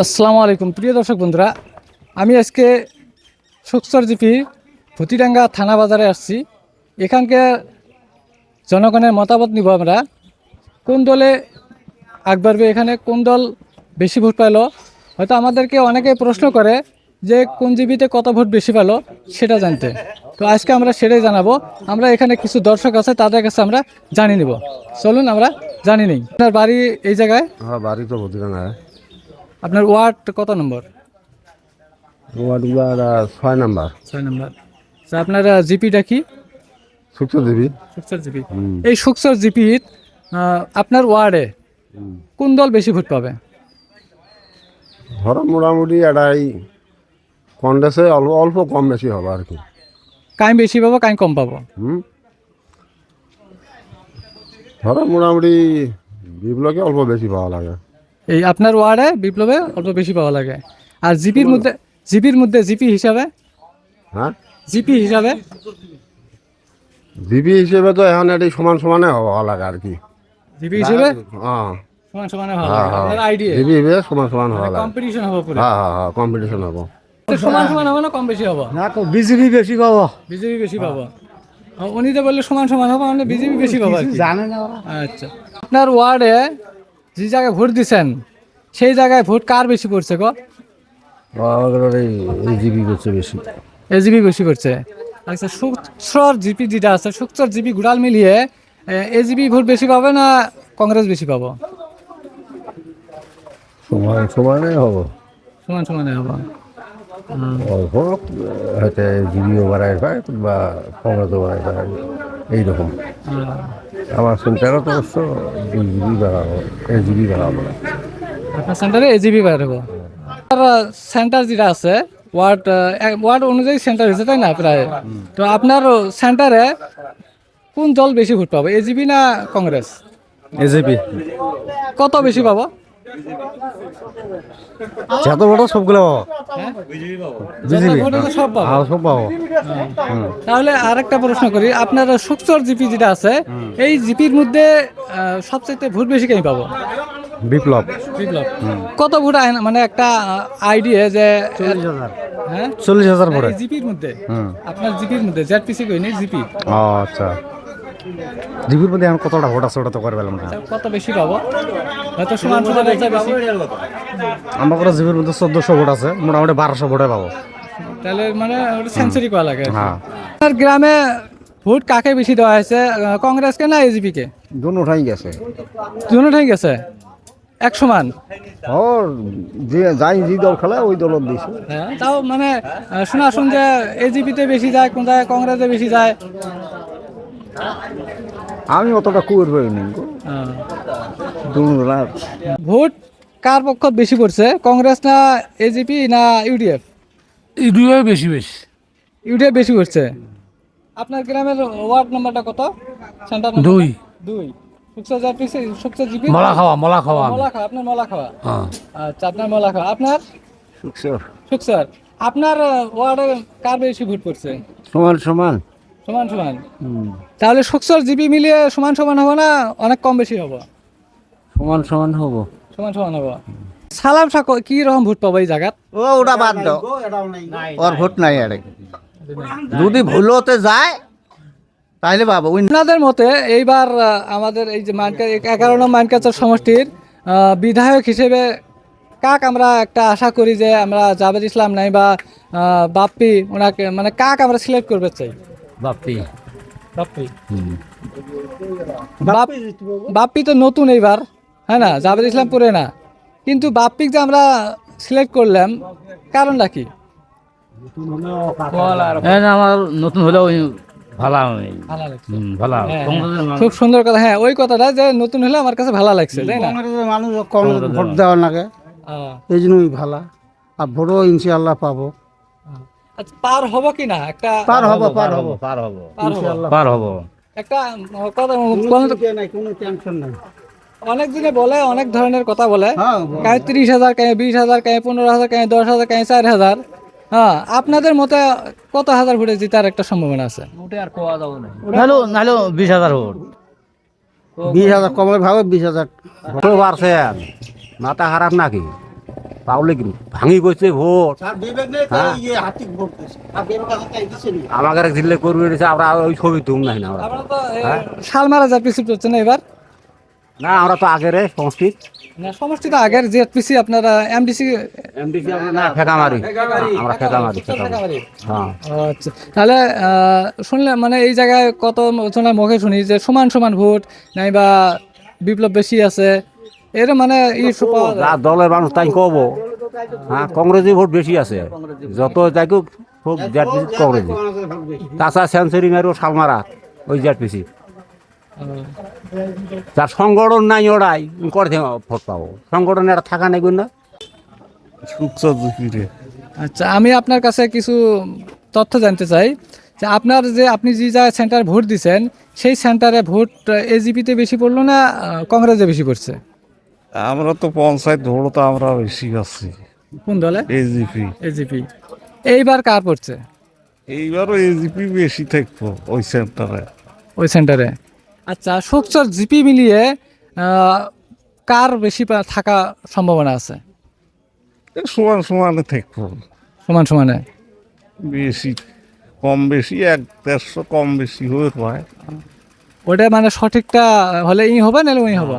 আসসালামু আলাইকুম প্রিয় দর্শক বন্ধুরা, আমি আজকে শুকচর জিপি ভুতিডাঙ্গা থানা বাজারে আসছি। এখানকার জনগণের মতামত নিব আমরা। কোন দলে আগ বাড়বে, এখানে কোন দল বেশি ভোট পেল। হয়তো আমাদেরকে অনেকে প্রশ্ন করে যে কোন জিপিতে কত ভোট বেশি পেল সেটা জানতে। তো আজকে আমরা সেটাই জানাবো। আমরা এখানে কিছু দর্শক আছে, তাদের কাছে আমরা জানিয়ে নিব। চলুন আমরা জানি নিই। আপনার বাড়ি এই জায়গায়? হ্যাঁ, বাড়ি তো ভুতিডাঙ্গায়। আপনার ওয়ার্ড কত নম্বর? Word 6 number. 6 নম্বর। আচ্ছা, আপনার জিপিটা কি? শুকচর দেবী। শুকচর জিপি। এই শুকচর জিপির আপনার ওয়ার্ডে কোন দল বেশি ভোট পাবে? ধরো মোটামুটি এটাই কংগ্রেসে অল্প অল্প কম বেশি হবে আর কি। কাই বেশি পাবো, কাই কম পাবো? ধরো মোটামুটি বিপ্লবকে অল্প বেশি পাওয়া লাগে। এই আপনার ওয়ার্ডে বিপ্লবে অল্প বেশি পাওয়া লাগে। আর জিপি হিসাবে? হ্যাঁ, জিপি হিসাবে জিপি হিসেবে তো এখন এটি সমান সমানে হওয়া লাগে আর কি। জিপি হিসাবে হ্যাঁ, সমান সমানে হওয়া লাগে। আপনার আইডিয়া জিপি হিসেবে সমান সমান হওয়া লাগে। কম্পিটিশন হবে পুরো। হ্যাঁ হ্যাঁ হ্যাঁ, কম্পিটিশন হবো। সমান সমান হবে না কম বেশি হবে? না তো বিজেপি বেশি পাবো। বিজেপি বেশি পাবো। উনি তো বললে সমান সমান হবে, মানে বিজেপি বেশি পাবো আর কি। জানে না ওরা। আচ্ছা, আপনার ওয়ার্ডে যে জায়গায় ভোট দিচ্ছেন সেই জায়গায় ভোট কার বেশি পড়ছে গো? এই জিপি করছে বেশি। এজিপি বেশি করছে। আচ্ছা, শুকচর জিপি যেটা আছে, শুকচর জিপি গুড়াল মিলিয়ে এজিপি ভোট বেশি পাবে না কংগ্রেস বেশি পাবো? সমান সমানে হবো। সমান সমানে হবে। অল্প হয়তো জিবিও বাড়ায় পায় বা কংগ্রেসও বাড়ায় পায় এইরকম। আমার সেন্টারও তো অবশ্য 2 জিবি বাড়াবো, 1 জিবি বাড়াবো। আপনার সেন্টারে এজিপি বাড়াবো। আর সেন্টার যেটা আছে ওয়ার্ড অনুযায়ী সেন্টার হয়েছে, তাই না প্রায়? তো আপনার সেন্টারে কোন দল বেশি ভোট পাবে, এজিপি না কংগ্রেস? এজেপি কত বেশি পাবো? যত বড় সবগুলো পাবো। যত ভোট আছে সব পাবো। সব পাবো। তাহলে আরেকটা প্রশ্ন করি, আপনার শুকচর জিপি যেটা আছে এই জিপির মধ্যে সবচেয়ে ভোট বেশি কেন পাবো? বিপ্লব বিপ্লব। কত ভোট আয় না, মানে একটা আইডিয়া যে 40,000। হ্যাঁ 40,000 ভোটে। এই জিপির মধ্যে, আপনার জিপির মধ্যে জেডপিসি কইনি জিপি, ও আচ্ছা, জিপির মধ্যে এখন কতটা ভোট আছে ওটা তো করে পেলাম না। কত বেশি পাবো? হয়তো সমান সমান আছে বেশি। আমার করে জিপির মধ্যে 1400 ভোট আছে, মোটামুটি 1200 ভোটে পাবো। তাহলে মানে ওটা সেঞ্চুরি করা লাগে। হ্যাঁ, আপনার গ্রামে ভোট কাকে বেশি দেওয়া হয়েছে, কংগ্রেসকে না এজিপি কে? দুটোটাই গেছে। দুটোই গেছে এক সমান। ওর যে যাই যে দল খেলে ওই দল দিয়েছে। হ্যাঁ, তাও মানে শোনা শুন যে এজিপিতে বেশি যায়, কোন জায়গায় কংগ্রেসে বেশি যায়। আমি অতটা কুয়ের পাইনি দুটোটা। ভোট কার পক্ষ বেশি পড়ছে, কংগ্রেস না এজিপি না ইউডিএফ? ইউডিএফ বেশি বেশি। ইউডিএফ বেশি পড়ছে। আপনার গ্রামের ওয়ার্ড নাম্বারটা কত? সেন্টার 2 2। শুকচর জিপি মলা খাওয়া আমি। আপনার মলা খাওয়া। হ্যাঁ, আচ্ছা, আপনার মলা খাওয়া। আপনার শুকচর। আপনার ওয়ার্ডে কার বেশি ভোট পড়ছে? সমান সমান। সমান সমান। তাহলে শুকচর জিপি মিলিয়ে সমান সমান হবে না অনেক কম বেশি হবে? সমান সমান হবো। সমান সমান হবে। সালাম শাহ কি রকম ভোট পাবো এই জায়গাত? ওটা বাদ দাও, ওর ভোট নাই আরে। যদি ভুলোতে যায় তাহলে বাবা আপনাদের মতে এইবার আমাদের এই যে 11 নং মানকাচর সমষ্টির বিধায়ক হিসেবে কাক আমরা একটা আশা করি যে আমরা জাভেদ ইসলাম নাই বা বাপ্পি, ওনাকে মানে কাক আমরা সিলেক্ট করতে চাই? বাপ্পি। বাপ্পি। বাপ্পি তো নতুন এইবার, হ্যাঁ না, জাভেদ ইসলাম পুরে না, কিন্তু বাপ্পিক যে আমরা সিলেক্ট করলাম কারণটা কি? আমার নতুন হলেও ভালো ভালো লাগছে। ভালো। হ্যাঁ, খুব সুন্দর কথা। হ্যাঁ, ওই কথাটা যে নতুন হলে আমার কাছে ভালো লাগছে, তাই না? মানুষ কম ভোট দেওয়া লাগে, এই জন্যই ভালো। আর ভোটও ইনশাআল্লাহ পাবো। আচ্ছা, পার হবো কি না একটা? পার হবো। পার হবো। একটা কথা কোনো টেনশন নাই। অনেক দিনে বলে, অনেক ধরনের কথা বলে, হ্যাঁ, কায় 30,000, কায় 20,000, কায় 15,000, কায় 10,000, কায় 4,000। হ্যাঁ, আপনাদের মতে কত হাজার ভোটে জিতার একটা সম্ভাবনা আছে? নাহলে 20,000 ভোট। 20,000 কমলে ভাবে 20,000 বাড়ছে, মাথা খারাপ নাকি? পাবলিক ভাঙি করছে ভোট আমাদের দিল্লি করবে দিছে, আমরা ওই ছবি তুম নাই না আমরা। আপনারা তো হ্যাঁ? শালমারা জাতপিসি করছেন না এবার? না আমরা তো আগের সংস্কৃত না সমষ্টি তো আগের জেডপিসি আপনারা এমডিসি এমডিসি আমরা না ফেকামারি, আমরা ফেকামারি ফেকামারি। হ্যাঁ আচ্ছা তাহলে শুনলে মানে এই জায়গায় কত জনের মুখে শুনি যে সমান সমান ভোট নাই বা বিপ্লব বেশি আছে এর মানে যা দলের মানুষ তাই কব। হ্যাঁ কংগ্রেসি ভোট বেশি আছে, যত যাই হোক সব জেডপিসি কংগ্রেসি। তাছাড়া সেঞ্চুরি মেরো শালমারা ওই জেডপিসি। যার সংগঠন নাই ওরাই করে ভোট পাবো, সংগঠন এটা থাকা নেই না। আচ্ছা আমি আপনার কাছে কিছু তথ্য জানতে চাই যে আপনার যে আপনি যে জায়গায় সেন্টারে ভোট দিচ্ছেন সেই সেন্টারে ভোট এজিপিতে বেশি পড়লো না কংগ্রেসে বেশি পড়ছে? আমরা তো পঞ্চায়েত ভোট তো আমরা বেশি আছি কোন দলে? এজিপি। এজিপি। এইবার কার পড়ছে? এইবারও এজিপি বেশি থাকবো ওই সেন্টারে। ওই সেন্টারে। আচ্ছা সুকচর জিপি মিলিয়ে কার বেশি থাকা সম্ভাবনা আছে? সমান সমানে থাকবো, সমান সমানে। বেশি কম বেশি 1-1.5 কম বেশি হয়ে হয়। ওটা মানে সঠিকটা হলে ই হবে নাহলে ওই হবে?